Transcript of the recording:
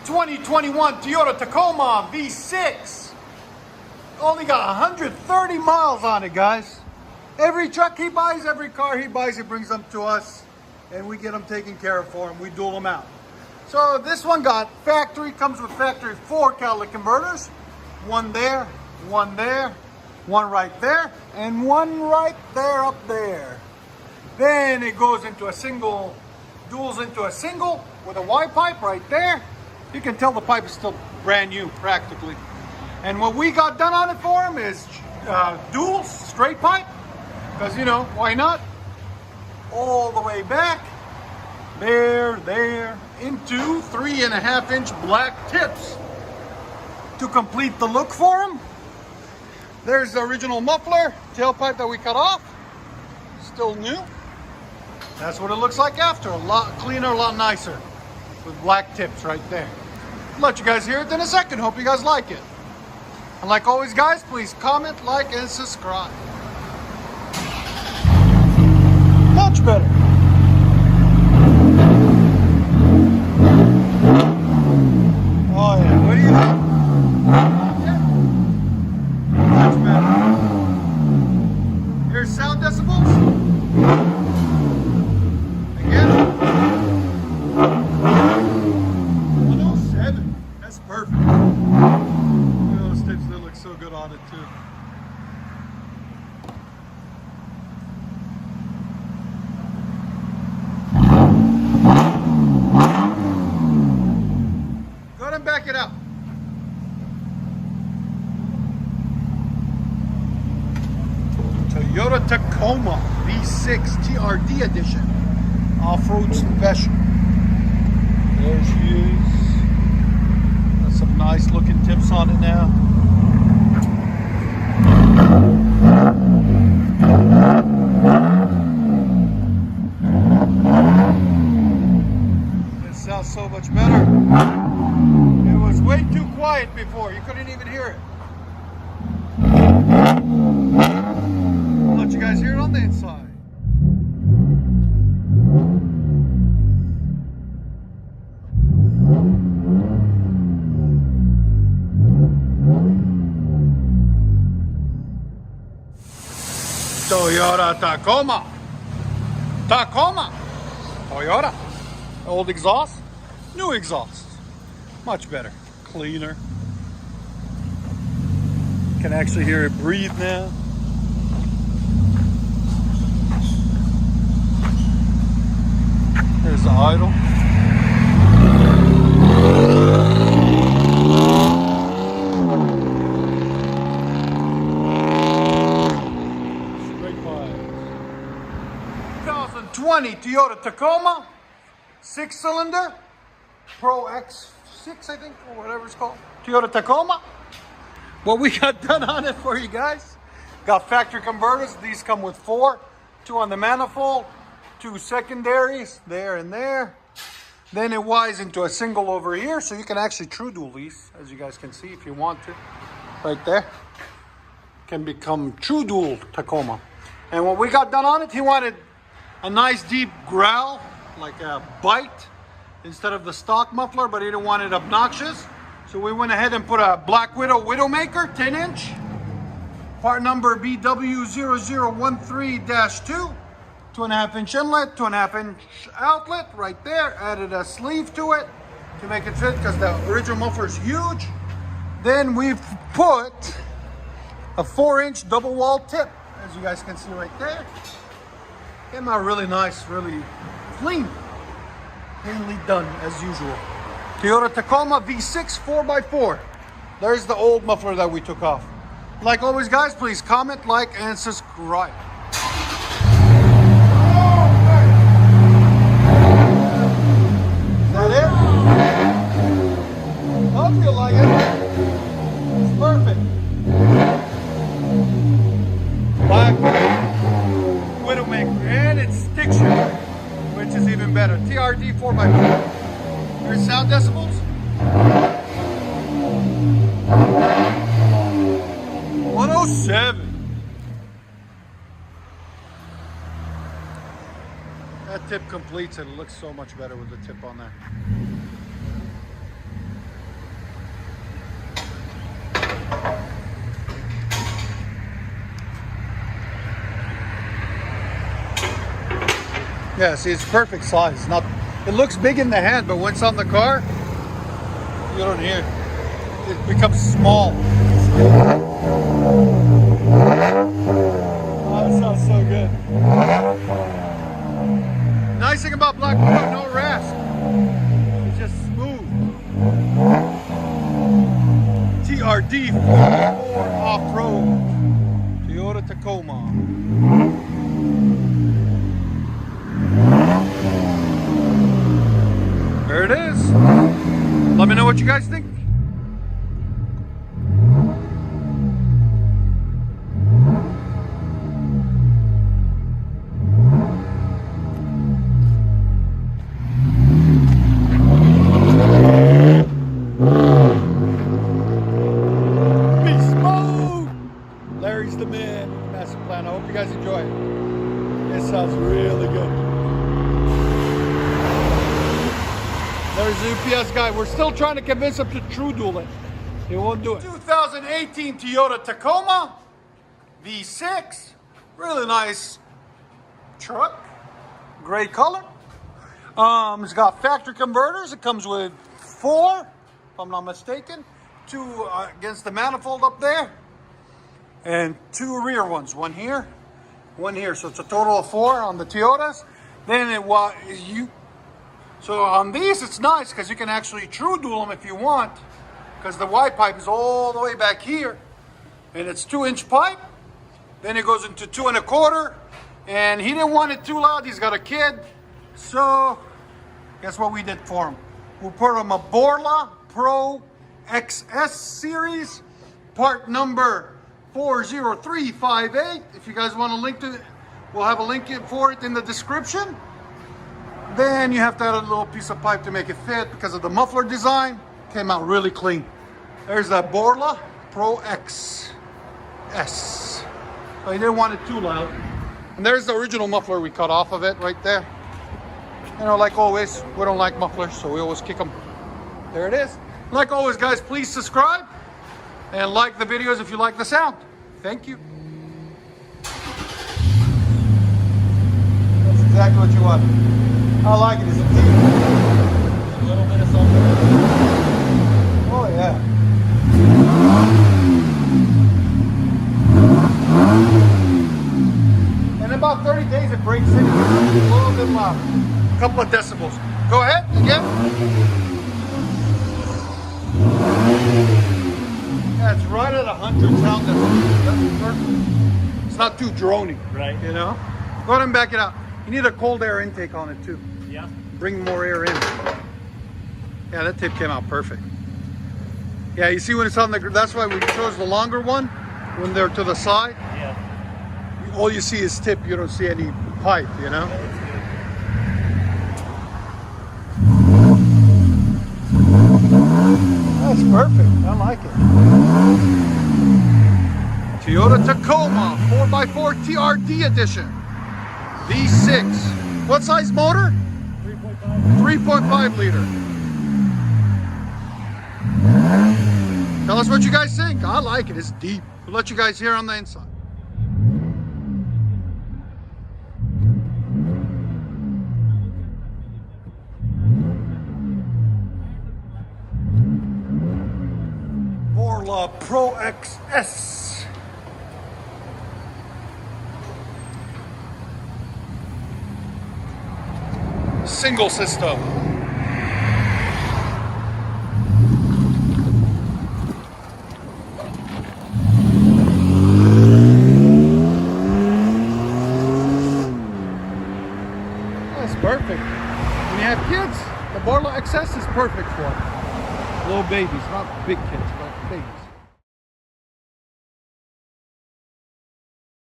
2021 Toyota Tacoma V6. Only got 130 miles on it, guys. Every truck he buys, every car he buys, he brings them to us, and we get them taken care of for him. We duel them out. So this one got factory, comes with factory 4 catalytic converters. One there, one there, one right there, and one right there up there. Then it goes into a single, duels into a single with a Y pipe right there. You can tell the pipe is still brand new practically. And what we got done on it for him is dual straight pipe, because you know, why not? All the way back, there, into 3.5-inch black tips to complete the look for him. There's the original muffler tailpipe that we cut off, still new. That's what it looks like after, a lot cleaner, a lot nicer, with black tips right there. I'll let you guys hear it in a second. Hope you guys like it. And like always, guys, please comment, like, and subscribe. Much better. Oh yeah, what do you think? Yeah. Much better. Here's sound decibels. Again. 107. That's perfect. Look at those tips, they look so good on it too. Go ahead and back it up. Toyota Tacoma V6 TRD edition. Off-road special. There she is. Got some nice looking tips on it now. It sounds so much better. It was way too quiet before. You couldn't even hear it. I'll let you guys hear it on the inside. Toyota Tacoma. Tacoma. Toyota. Old exhaust, new exhaust. Much better, cleaner. Can actually hear it breathe now. There's the idle. Straight five. 2020 Toyota Tacoma, 6-cylinder, Pro X6, I think, or whatever it's called. Toyota Tacoma. What we got done on it for you guys. Got factory converters. These come with 4. 2 on the manifold, 2 secondaries, there and there. Then it Ys into a single over here, so you can actually true dual these, as you guys can see if you want to. Right there. Can become true dual Tacoma. And what we got done on it, he wanted a nice deep growl, like a bite, instead of the stock muffler, but he didn't want it obnoxious. So we went ahead and put a Black Widow Widowmaker 10-inch. Part number BW0013-2. 2.5-inch inlet, 2.5-inch outlet right there. Added a sleeve to it to make it fit because the original muffler is huge. Then we've put a 4-inch double wall tip, as you guys can see right there. Came out really nice, really clean. Cleanly done as usual. Toyota Tacoma V6 4x4. There's the old muffler that we took off. Like always, guys, please comment, like, and subscribe. Is that it? I feel like it. It's perfect. Black Widowmaker, and it sticks you, which is even better. TRD 4x4. Here's sound decibels. 107. That tip completes it. It looks so much better with the tip on there. Yeah, see, it's perfect size. It's not. It looks big in the hand, but when it's on the car, you don't hear it. It becomes small. Oh, it sounds so good. Nice thing about Black Borla, no rasp. It's just smooth. TRD 4 off-road. Toyota Tacoma. There it is. Let me know what you guys think. Larry's the man. Master plan. I hope you guys enjoy it. It sounds really good. There's the UPS guy. We're still trying to convince him to true duel it. He won't do it. 2018 Toyota Tacoma V6. Really nice truck. Gray color. It's got factory converters. It comes with 4, if I'm not mistaken. 2 against the manifold up there. And 2 rear ones. 1 here, 1 here. So it's a total of 4 on the Toyotas. Then so on these it's nice because you can actually true duel them if you want, because the Y pipe is all the way back here, and it's 2-inch pipe. Then it goes into 2 1/4, and he didn't want it too loud. He's got a kid, so guess what we did for him? We put him a Borla Pro XS series, part number 40358. If you guys want a link to it, we'll have a link for it in the description. Then you have to add a little piece of pipe to make it fit because of the muffler design. Came out really clean. There's that Borla Pro XS. So he didn't want it too loud. And there's the original muffler we cut off of it right there. You know, like always, we don't like mufflers, so we always kick them. There it is. Like always, guys, please subscribe and like the videos if you like the sound. Thank you. That's exactly what you want. I like it. It's a deep. A little bit of something. Oh yeah. In about 30 days it breaks in. It's a little bit loud. A couple of decibels. Go ahead again. Yeah, it's right at 100 sound decibels. That's perfect. It's not too drony. Right. You know? Go ahead and back it out. You need a cold air intake on it too. Yeah. Bring more air in. Yeah, that tip came out perfect. Yeah, you see when it's on the, that's why we chose the longer one, when they're to the side. Yeah. All you see is tip, you don't see any pipe, you know? That's perfect, I like it. Toyota Tacoma 4x4 TRD edition. V6. What size motor? 3.5 liter. Tell us what you guys think. I like it. It's deep. We'll let you guys hear on the inside. Borla Pro XS. Single system. That's perfect. When you have kids, the Borla XS is perfect for them. Little babies, not big kids, but babies.